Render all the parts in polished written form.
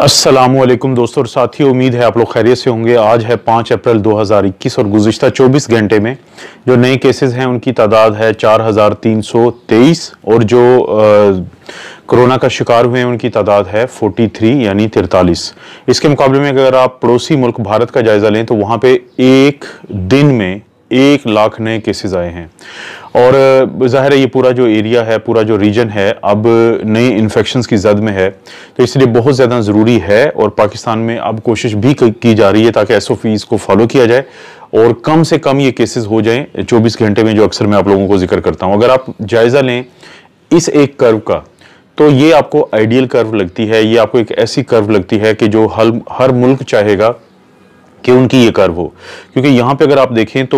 अस्सलामुअलैकुम दोस्तों और साथियों, उम्मीद है आप लोग खैरियत से होंगे। आज है 5 अप्रैल 2021 और गुज़िश्ता 24 घंटे में जो नए केसेस हैं उनकी तादाद है 4323 और जो कोरोना का शिकार हुए हैं उनकी तादाद है 43 यानी 43। इसके मुकाबले में अगर आप पड़ोसी मुल्क भारत का जायज़ा लें तो वहाँ पे एक दिन में 1 लाख नए केसेस आए हैं और ज़ाहिर है ये पूरा जो एरिया है, पूरा जो रीजन है अब नए इन्फेक्शंस की जद में है, तो इसलिए बहुत ज़्यादा ज़रूरी है और पाकिस्तान में अब कोशिश भी की जा रही है ताकि एसओपीज़ को फॉलो किया जाए और कम से कम ये केसेस हो जाएं 24 घंटे में, जो अक्सर मैं आप लोगों को जिक्र करता हूँ। अगर आप जायज़ा लें इस एक कर्व का तो ये आपको आइडियल कर्व लगती है, ये आपको एक ऐसी कर्व लगती है कि जो हर मुल्क चाहेगा कि उनकी ये कर्व हो, क्योंकि यहाँ पे अगर आप देखें तो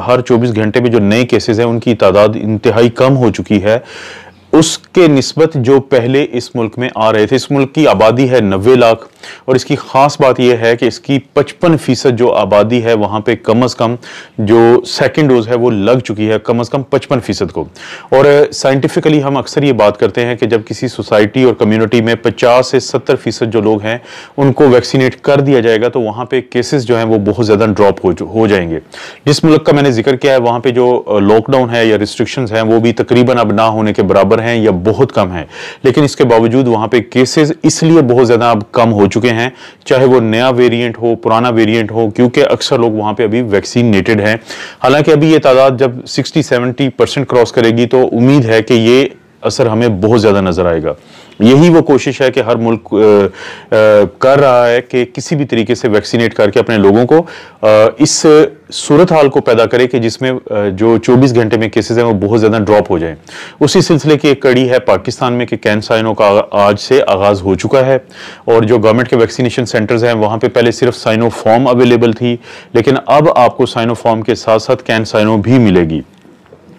हर 24 घंटे में जो नए केसेस हैं उनकी तादाद इंतहाई कम हो चुकी है उसके निस्बत जो पहले इस मुल्क में आ रहे थे। इस मुल्क की आबादी है 90 लाख और इसकी ख़ास बात यह है कि इसकी 55% जो आबादी है वहाँ पे कम अज़ कम जो सेकेंड डोज है वो लग चुकी है, कम अज़ कम 55% को। और साइंटिफिकली हम अक्सर ये बात करते हैं कि जब किसी सोसाइटी और कम्युनिटी में 50 से 70% जो लोग हैं उनको वैक्सीनेट कर दिया जाएगा तो वहाँ पे केसेस जो हैं वो बहुत ज़्यादा ड्रॉप हो जाएंगे। जिस मुल्क का मैंने जिक्र किया है वहाँ पे जो लॉकडाउन है या रिस्ट्रिक्शंस हैं वो भी तकरीबन अब ना होने के बराबर हैं या बहुत कम है, लेकिन इसके बावजूद वहां पे केसेस इसलिए बहुत ज्यादा अब कम हो चुके हैं, चाहे वो नया वेरिएंट हो पुराना वेरिएंट हो, क्योंकि अक्सर लोग वहां पे अभी वैक्सीनेटेड हैं। हालांकि अभी ये तादाद जब 60-70% क्रॉस करेगी तो उम्मीद है कि ये असर हमें बहुत ज्यादा नजर आएगा। यही वो कोशिश है कि हर मुल्क कर रहा है कि किसी भी तरीके से वैक्सीनेट करके अपने लोगों को इस सूरत हाल को पैदा करे कि जिसमें जो 24 घंटे में केसेस हैं वो बहुत ज़्यादा ड्रॉप हो जाएं। उसी सिलसिले की एक कड़ी है पाकिस्तान में कि कैन-साइनो का आज से आगाज़ हो चुका है और जो गवर्नमेंट के वैक्सीनेशन सेंटर्स हैं वहाँ पे पहले सिर्फ साइनोफॉर्म अवेलेबल थी, लेकिन अब आपको साइनोफॉर्म के साथ साथ कैन-साइनो भी मिलेगी।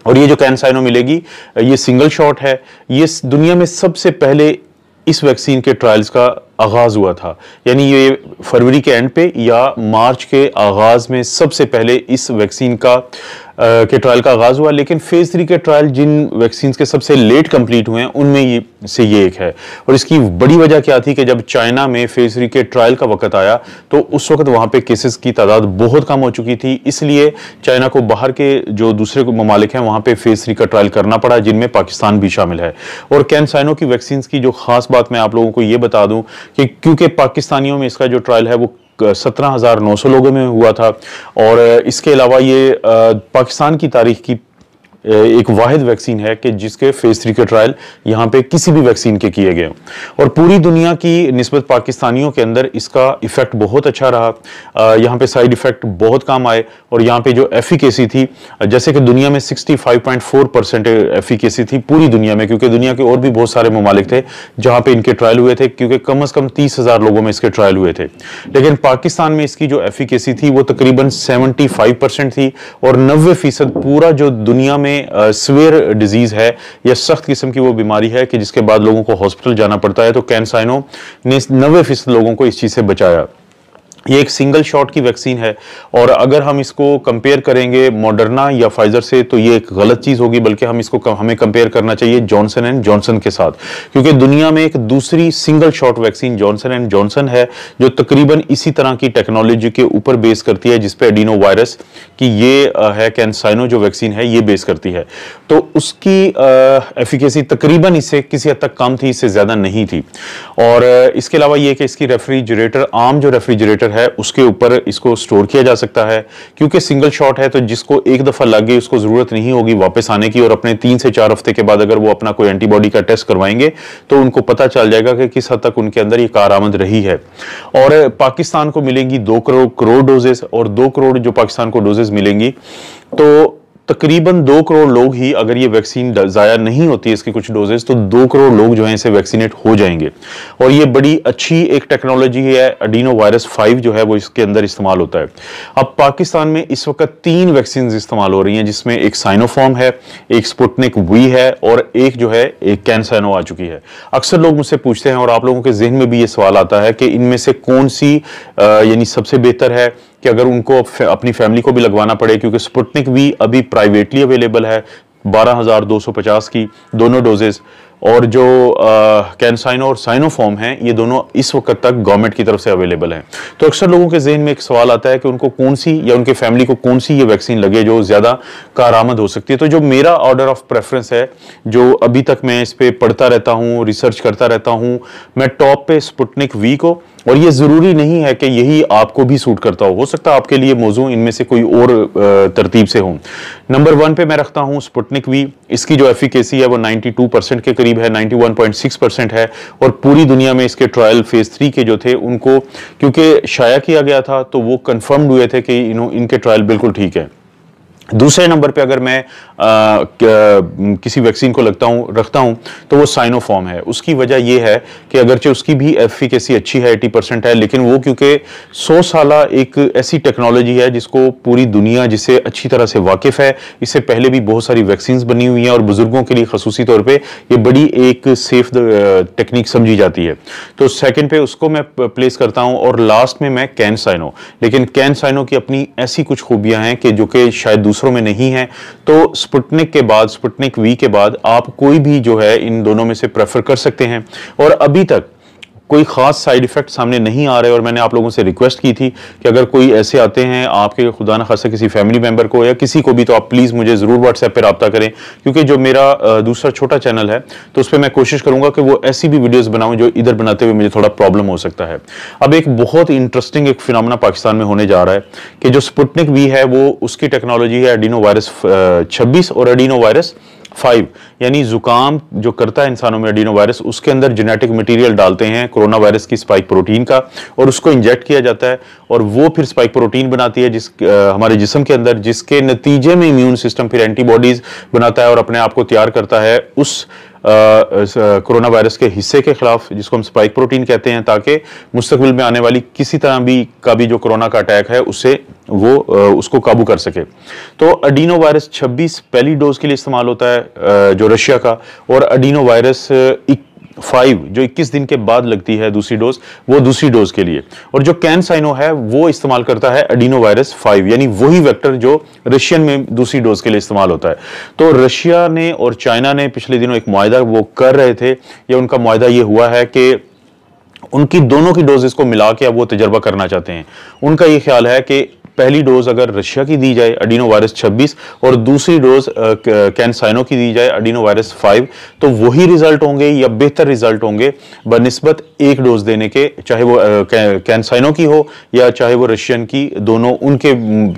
और ये जो कैन-साइनो मिलेगी ये सिंगल शॉट है। ये दुनिया में सबसे पहले इस वैक्सीन के ट्रायल्स का आगाज हुआ था, यानी ये फरवरी के एंड पे या मार्च के आगाज में सबसे पहले इस वैक्सीन का के ट्रायल का आगाज हुआ। लेकिन फेज 3 के ट्रायल जिन वैक्सीन के सबसे लेट कंप्लीट हुए हैं उनमें ये एक है। और इसकी बड़ी वजह क्या थी कि जब चाइना में फेज 3 के ट्रायल का वक्त आया तो उस वक्त वहां पे केसेस की तादाद बहुत कम हो चुकी थी, इसलिए चाइना को बाहर के जो दूसरे ममालिक हैं वहां पे फेज 3 का ट्रायल करना पड़ा, जिनमें पाकिस्तान भी शामिल है। और कैन-साइनो की वैक्सीन की जो खास बात मैं आप लोगों को ये बता दूं कि क्योंकि पाकिस्तानियों में इसका जो ट्रायल है वो 17,900 लोगों में हुआ था और इसके अलावा ये पाकिस्तान की तारीख की एक वाहिद वैक्सीन है कि जिसके फेज 3 के ट्रायल यहाँ पे किसी भी वैक्सीन के किए गए और पूरी दुनिया की निस्बत पाकिस्तानियों के अंदर इसका इफेक्ट बहुत अच्छा रहा। यहाँ पे साइड इफेक्ट बहुत कम आए और यहाँ पे जो एफिकेसी थी, जैसे कि दुनिया में 65.4% एफिकेसी थी पूरी दुनिया में, क्योंकि दुनिया के और भी बहुत सारे ममालिक थे जहाँ पे इनके ट्रायल हुए थे, क्योंकि कम अज़ कम 30,000 लोगों में इसके ट्रायल हुए थे। लेकिन पाकिस्तान में इसकी जो एफिकेसी थी वो तकरीबन 75% थी और 90% पूरा जो दुनिया में सीवियर डिजीज है या सख्त किस्म की वो बीमारी है कि जिसके बाद लोगों को हॉस्पिटल जाना पड़ता है, तो कैन-साइनो ने 90% लोगों को इस चीज से बचाया। ये एक सिंगल शॉट की वैक्सीन है और अगर हम इसको कंपेयर करेंगे मॉडर्ना या फाइजर से तो ये एक गलत चीज होगी, बल्कि हमें कंपेयर करना चाहिए जॉनसन एंड जॉनसन के साथ, क्योंकि दुनिया में एक दूसरी single shot vaccine Johnson and Johnson है जो तकरीबन इसी तरह की टेक्नोलॉजी के ऊपर बेस करती है, जिसपे एडिनो वायरस की ये है कैन-साइनो जो वैक्सीन है ये बेस करती है। तो उसकी एफिकेसी तकरीबन इससे किसी हद तक कम थी, इससे ज्यादा नहीं थी। और इसके अलावा ये कि इसकी रेफ्रिजरेटर, आम जो रेफ्रिजरेटर है उसके ऊपर इसको स्टोर किया जा सकता है, क्योंकि सिंगल शॉट है तो जिसको एक दफा लग गई उसको जरूरत नहीं होगी वापस आने की और अपने 3 से 4 हफ्ते के बाद अगर वो अपना कोई एंटीबॉडी का टेस्ट करवाएंगे तो उनको पता चल जाएगा कि किस हद तक उनके अंदर ये कारआमद रही है। और पाकिस्तान को मिलेंगी 2 करोड़ डोजेस और 2 करोड़ जो पाकिस्तान को डोजेस मिलेंगी तो तकरीबन 2 करोड़ लोग ही, अगर ये वैक्सीन जाया नहीं होती इसकी कुछ डोजेस, तो 2 करोड़ लोग जो हैं इसे वैक्सीनेट हो जाएंगे। और ये बड़ी अच्छी एक टेक्नोलॉजी है, एडिनो वायरस 5 जो है वो इसके अंदर इस्तेमाल होता है। अब पाकिस्तान में इस वक्त 3 वैक्सीन इस्तेमाल हो रही हैं, जिसमें एक साइनोफॉर्म है, एक स्पुतनिक वी है और एक जो है एक कैन-साइनो आ चुकी है। अक्सर लोग मुझसे पूछते हैं और आप लोगों के जहन में भी ये सवाल आता है कि इनमें से कौन सी यानी सबसे बेहतर है कि अगर उनको अपनी फैमिली को भी लगवाना पड़े, क्योंकि स्पुतनिक वी अभी प्राइवेटली अवेलेबल है 12,250 की दोनों डोजेस और जो कैनसाइनो और साइनोफॉर्म हैं, ये दोनों इस वक्त तक गवर्नमेंट की तरफ से अवेलेबल हैं। तो अक्सर लोगों के जहन में एक सवाल आता है कि उनको कौन सी या उनके फैमिली को कौन सी ये वैक्सीन लगे जो ज़्यादा कारआमद हो सकती है। तो जो मेरा ऑर्डर ऑफ प्रेफरेंस है, जो अभी तक मैं इस पर पढ़ता रहता हूँ, रिसर्च करता रहता हूँ, मैं टॉप पे स्पुतनिक वी को, और ये ज़रूरी नहीं है कि यही आपको भी सूट करता हो सकता है आपके लिए मौजू इनमें से कोई और तरतीब से हो। नंबर 1 पे मैं रखता हूँ स्पुतनिक वी। इसकी जो एफिकेसी है वो 92% के करीब है, 91.6% है, और पूरी दुनिया में इसके ट्रायल फेज 3 के जो थे उनको क्योंकि शाया किया गया था तो वो कंफर्म्ड हुए थे कि इनके ट्रायल बिल्कुल ठीक है। दूसरे नंबर पे अगर मैं किसी वैक्सीन को रखता हूं तो वो साइनोफॉर्म है। उसकी वजह ये है कि अगरचे उसकी भी एफिकेसी अच्छी है, 80% है, लेकिन वो क्योंकि 100 साला एक ऐसी टेक्नोलॉजी है जिसको पूरी दुनिया जिससे अच्छी तरह से वाकिफ है। इससे पहले भी बहुत सारी वैक्सीन बनी हुई हैं और बुजुर्गों के लिए खसूसी तौर पर ये बड़ी एक सेफ टेक्निक समझी जाती है। तो सेकेंड पे उसको मैं प्लेस करता हूँ, और लास्ट में मैं कैनसाइनो। लेकिन कैनसाइनो की अपनी ऐसी कुछ खूबियां हैं कि जो कि शायद दूसरों में नहीं है। तो स्पुतनिक के बाद, स्पुतनिक वी के बाद आप कोई भी जो है इन दोनों में से प्रेफर कर सकते हैं, और अभी तक कोई खास साइड इफेक्ट सामने नहीं आ रहे। और मैंने आप लोगों से रिक्वेस्ट की थी कि अगर कोई ऐसे आते हैं आपके, खुदा न खासा किसी फैमिली मेंबर को या किसी को भी, तो आप प्लीज़ मुझे ज़रूर व्हाट्सएप पे रब्ता करें, क्योंकि जो मेरा दूसरा छोटा चैनल है तो उस पर मैं कोशिश करूंगा कि वो ऐसी भी वीडियोस बनाऊं जो इधर बनाते हुए मुझे थोड़ा प्रॉब्लम हो सकता है। अब एक बहुत इंटरेस्टिंग एक फिनोमेना पाकिस्तान में होने जा रहा है कि जो स्पुतनिक वी है वो उसकी टेक्नोलॉजी है एडिनो वायरस 26 और एडिनो वायरस 5, यानी जुकाम जो करता है इंसानों में एडिनो वायरस, उसके अंदर जेनेटिक मटेरियल डालते हैं कोरोना वायरस की स्पाइक प्रोटीन का, और उसको इंजेक्ट किया जाता है, और वो फिर स्पाइक प्रोटीन बनाती है हमारे जिस्म के अंदर, जिसके नतीजे में इम्यून सिस्टम फिर एंटीबॉडीज बनाता है और अपने आप को तैयार करता है उस कोरोना वायरस के हिस्से के खिलाफ, जिसको हम स्पाइक प्रोटीन कहते हैं, ताकि मुस्तकबिल में आने वाली किसी तरह भी का भी जो कोरोना का अटैक है उससे वो उसको काबू कर सके। तो एडिनो वायरस 26 पहली डोज के लिए इस्तेमाल होता है जो रशिया का, और एडिनो वायरस 5 जो 21 दिन के बाद लगती है दूसरी डोज, वो दूसरी डोज के लिए। और जो कैनसाइनो है वो इस्तेमाल करता है एडिनो वायरस 5, यानी वही वेक्टर जो रशियन में दूसरी डोज के लिए इस्तेमाल होता है। तो रशिया ने और चाइना ने पिछले दिनों एक मुआहदा वो कर रहे थे, या उनका मुआहदा ये हुआ है कि उनकी दोनों की डोजेस को मिला के अब वो तजर्बा करना चाहते हैं। उनका ये ख्याल है कि पहली डोज अगर रशिया की दी जाए एडिनो वायरस 26 और दूसरी डोज कैनसाइनो की दी जाए एडिनो वायरस 5, तो वही रिजल्ट होंगे या बेहतर रिजल्ट होंगे बनिस्बत एक डोज देने के, चाहे वो कैनसाइनो की हो या चाहे वो रशियन की, दोनों उनके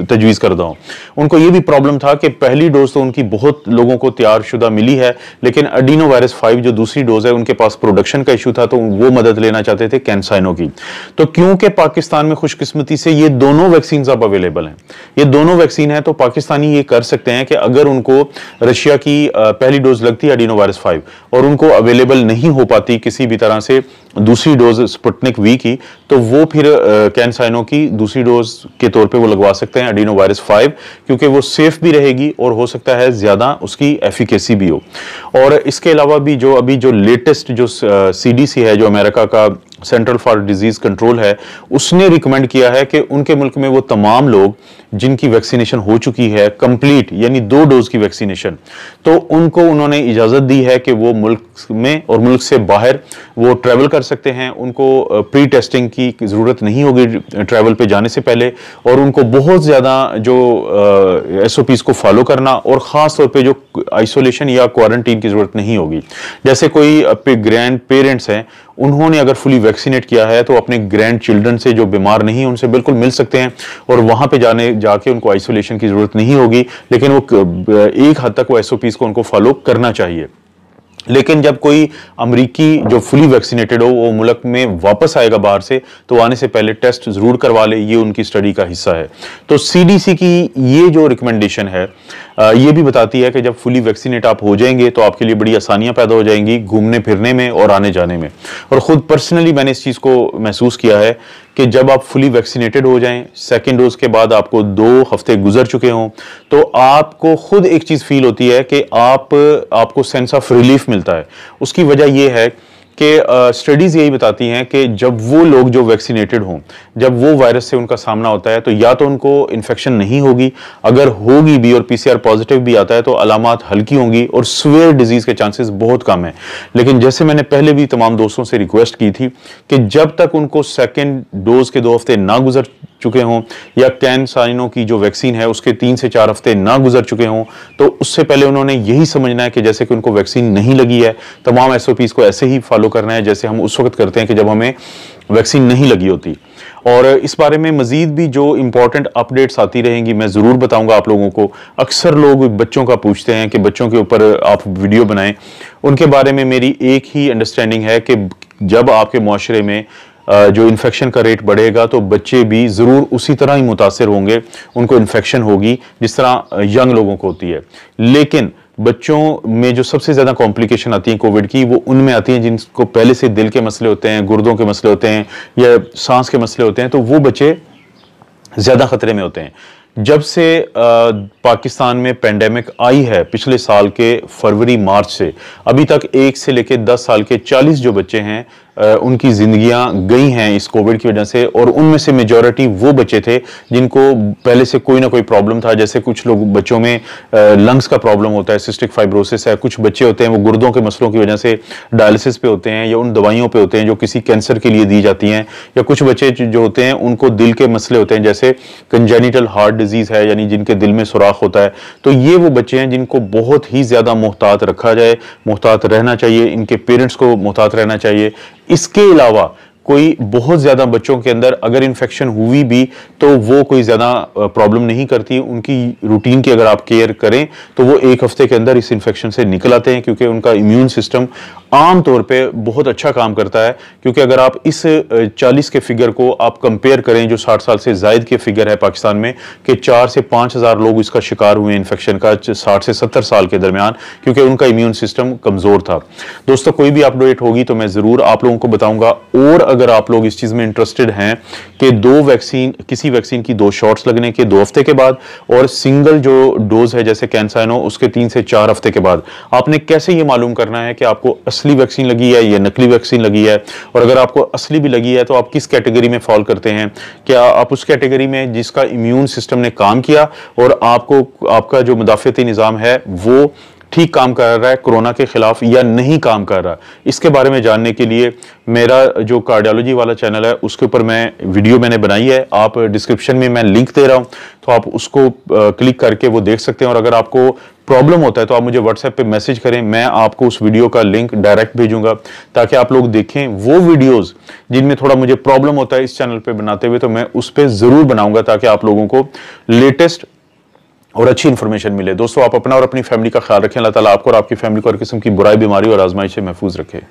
तजवीज़ करदा हो। उनको ये भी प्रॉब्लम था कि पहली डोज तो उनकी बहुत लोगों को तैयार शुदा मिली है, लेकिन एडिनो वायरस 5 जो दूसरी डोज है उनके पास प्रोडक्शन का इशू था, तो वो मदद लेना चाहते थे कैनसाइनो की। तो क्योंकि पाकिस्तान में खुशकिस्मती से ये दोनों वैक्सीन अब अवेलेबल हैं, ये दोनों वैक्सीन है, तो पाकिस्तानी ये कर सकते हैं कि अगर उनको रशिया की पहली डोज लगती है एडिनो वायरस 5 और उनको अवेलेबल नहीं हो पाती किसी भी तरह से दूसरी डोज स्पुतनिक वी की, तो वो फिर कैनसाइनो की दूसरी डोज के तौर पे वो लगवा सकते हैं एडिनो वायरस 5, क्योंकि वो सेफ भी रहेगी और हो सकता है ज्यादा उसकी एफिकेसी भी हो। और इसके अलावा भी जो अभी जो लेटेस्ट जो सीडीसी है, जो अमेरिका का सेंट्रल फॉर डिजीज कंट्रोल है, उसने रिकमेंड किया है कि उनके मुल्क में वो तमाम लोग जिनकी वैक्सीनेशन हो चुकी है कंप्लीट, यानी 2 डोज की वैक्सीनेशन, तो उनको उन्होंने इजाजत दी है कि वो मुल्क में और मुल्क से बाहर वो ट्रैवल कर सकते हैं। उनको प्री टेस्टिंग की जरूरत नहीं होगी ट्रैवल पे जाने से पहले, और उनको बहुत ज्यादा जो SOPs को फॉलो करना और खास तौर पे जो आइसोलेशन या क्वारंटीन की जरूरत नहीं होगी। जैसे कोई ग्रैंड पेरेंट्स हैं, उन्होंने अगर फुली वैक्सीनेट किया है तो अपने ग्रैंड चिल्ड्रन से जो बीमार नहीं है उनसे बिल्कुल मिल सकते हैं, और वहां पे जाके उनको आइसोलेशन की जरूरत नहीं होगी, लेकिन वो एक हद तक वो SOPs को उनको फॉलो करना चाहिए। लेकिन जब कोई अमरीकी जो फुली वैक्सीनेटेड हो वो मुल्क में वापस आएगा बाहर से, तो आने से पहले टेस्ट जरूर करवा ले, ये उनकी स्टडी का हिस्सा है। तो CDC की ये जो रिकमेंडेशन है ये भी बताती है कि जब फुली वैक्सीनेट आप हो जाएंगे तो आपके लिए बड़ी आसानियां पैदा हो जाएंगी घूमने फिरने में और आने जाने में। और खुद पर्सनली मैंने इस चीज को महसूस किया है कि जब आप फुली वैक्सीनेटेड हो जाएं, सेकेंड डोज के बाद आपको 2 हफ्ते गुजर चुके हों, तो आपको खुद एक चीज फील होती है कि आपको सेंस ऑफ रिलीफ मिलता है। उसकी वजह यह है कि स्टडीज यही बताती हैं कि जब वो लोग जो वैक्सीनेटेड हों, जब वो वायरस से उनका सामना होता है तो या तो उनको इन्फेक्शन नहीं होगी, अगर होगी भी और पीसीआर पॉजिटिव भी आता है तो अलामात हल्की होंगी और सीवियर डिजीज के चांसेस बहुत कम है। लेकिन जैसे मैंने पहले भी तमाम दोस्तों से रिक्वेस्ट की थी कि जब तक उनको सेकेंड डोज के 2 हफ्ते ना गुजर चुके हों या कैनसाइनो की जो वैक्सीन है उसके 3 से 4 हफ्ते ना गुजर चुके हों, तो उससे पहले उन्होंने यही समझना है कि जैसे कि उनको वैक्सीन नहीं लगी है, तमाम एसओपीज को ऐसे ही फॉलो करना है जैसे हम उस वक्त करते हैं कि जब हमें वैक्सीन नहीं लगी होती। और इस बारे में मजीद भी जो इंपॉर्टेंट अपडेट्स आती रहेंगी मैं जरूर बताऊंगा आप लोगों को। अक्सर लोग बच्चों का पूछते हैं कि बच्चों के ऊपर आप वीडियो बनाएं, उनके बारे में मेरी एक ही अंडरस्टैंडिंग है कि जब आपके मुआशरे में जो इन्फेक्शन का रेट बढ़ेगा तो बच्चे भी ज़रूर उसी तरह ही मुतासर होंगे, उनको इन्फेक्शन होगी जिस तरह यंग लोगों को होती है। लेकिन बच्चों में जो सबसे ज़्यादा कॉम्प्लिकेशन आती है कोविड की, वो उनमें आती हैं जिनको पहले से दिल के मसले होते हैं, गुर्दों के मसले होते हैं या सांस के मसले होते हैं, तो वो बच्चे ज़्यादा खतरे में होते हैं। जब से पाकिस्तान में पेंडेमिक आई है पिछले साल के फरवरी मार्च से अभी तक 1 से लेकर 10 साल के 40 जो बच्चे हैं उनकी जिंदगियां गई हैं इस कोविड की वजह से, और उनमें से मेजॉरिटी वो बच्चे थे जिनको पहले से कोई ना कोई प्रॉब्लम था। जैसे कुछ लोग बच्चों में लंग्स का प्रॉब्लम होता है, सिस्टिक फाइब्रोसिस है, कुछ बच्चे होते हैं वो गुर्दों के मसलों की वजह से डायलिसिस पे होते हैं या उन दवाइयों पे होते हैं जो किसी कैंसर के लिए दी जाती हैं, या कुछ बच्चे जो होते हैं उनको दिल के मसले होते हैं जैसे कंजेनिटल हार्ट डिजीज है, यानी जिनके दिल में सुराख होता है। तो ये वो बच्चे हैं जिनको बहुत ही ज्यादा मोहतात रखा जाए, मोहतात रहना चाहिए, इनके पेरेंट्स को मोहतात रहना चाहिए। इसके अलावा कोई बहुत ज्यादा बच्चों के अंदर अगर इन्फेक्शन हुई भी तो वो कोई ज्यादा प्रॉब्लम नहीं करती, उनकी रूटीन की अगर आप केयर करें तो वो 1 हफ्ते के अंदर इस इन्फेक्शन से निकल आते हैं, क्योंकि उनका इम्यून सिस्टम आम तौर पे बहुत अच्छा काम करता है। क्योंकि अगर आप इस 40 के फिगर को आप कंपेयर करें जो 60 साल से जायद के फिगर है पाकिस्तान में कि 4 से 5 हज़ार लोग इसका शिकार हुए इन्फेक्शन का 60 से 70 साल के दरमियान, क्योंकि उनका इम्यून सिस्टम कमजोर था। दोस्तों कोई भी अपडेट होगी तो मैं जरूर आप लोगों को बताऊंगा। और अगर आप लोग इस चीज में इंटरेस्टेड हैं कि किसी वैक्सीन की 2 शॉट्स लगने के 2 हफ्ते के बाद और सिंगल जो डोज है जैसे कैंसाइनो उसके 3 से 4 हफ्ते के बाद, आपने कैसे ये मालूम करना है कि आपको असली वैक्सीन लगी है या नकली वैक्सीन लगी है, और अगर आपको असली भी लगी है तो आप किस कैटेगरी में फॉल करते हैं। क्या आप उस कैटेगरी में जिसका इम्यून सिस्टम ने काम किया और आपका जो मुदाफ़ती निज़ाम है वो ठीक काम कर रहा है कोरोना के खिलाफ या नहीं काम कर रहा। इसके बारे में जानने के लिए मेरा जो कार्डियोलॉजी वाला चैनल है उसके ऊपर वीडियो मैंने बनाई है, आप डिस्क्रिप्शन में मैं लिंक दे रहा हूं, तो आप उसको क्लिक करके वो देख सकते हैं। और अगर आपको प्रॉब्लम होता है तो आप मुझे व्हाट्सएप पे मैसेज करें, मैं आपको उस वीडियो का लिंक डायरेक्ट भेजूंगा ताकि आप लोग देखें वो वीडियोस जिनमें थोड़ा मुझे प्रॉब्लम होता है इस चैनल पे बनाते हुए, तो मैं उस पर जरूर बनाऊंगा ताकि आप लोगों को लेटेस्ट और अच्छी इंफॉर्मेशन मिले। दोस्तों आप अपना और अपनी फैमिली का ख्याल रखें। अल्लाह ताला आपको और आपकी फैमिली को हर किस्म की बुराई, बीमारी और आजमाइश से महफूज रखे।